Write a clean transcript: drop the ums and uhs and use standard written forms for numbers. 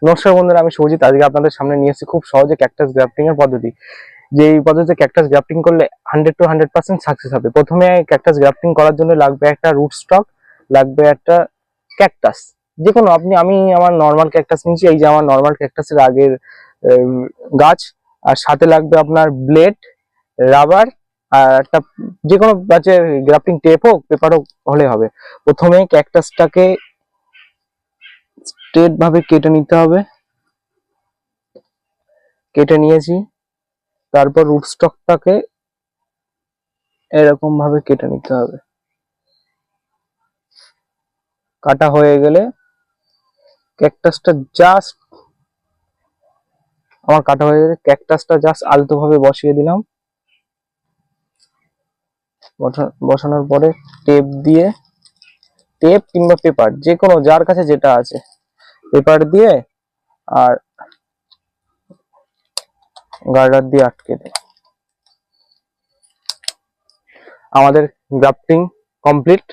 নমস্কার বন্ধুরা, আমি সৌজিত। আজকে আপনাদের সামনে নিয়ে এসেছি খুব সহজে ক্যাকটাস গ্রাফটিং এর পদ্ধতি। যে এই পদ্ধতিতে ক্যাকটাস গ্রাফটিং করলে 100% সাকসেস হবে। প্রথমে ক্যাকটাস গ্রাফটিং করার জন্য লাগবে একটা রুট স্টক, লাগবে একটা ক্যাকটাস, যে কোনো আমি আমার নর্মাল ক্যাকটাস নিয়েছি। এই যে আমার নর্মাল ক্যাকটাসের আগের গাছ। আর সাথে লাগবে আপনার ব্লেড, রাবার, আর একটা যে কোনো গাছের গ্রাফটিং টেপ হোক, পেপার হোক, হলে হবে। প্রথমে ক্যাকটাসটাকে স্ট্রেট ভাবে কেটে নিতে হবে। কেটে নিয়েছি, তারপর রুট স্টকটাকে এরকম ভাবে কেটে নিতে হবে। কাটা হয়ে গেলে ক্যাকটাসটা জাস্ট আলতো ভাবে বসিয়ে দিলাম। বসানোর পরে টেপ কিংবা পেপার, যে কোনো যার কাছে যেটা আছে, পেপার দিয়ে আর গার্ডার দিয়ে আটকে দেয়। আমাদের গ্রাফটিং কমপ্লিট।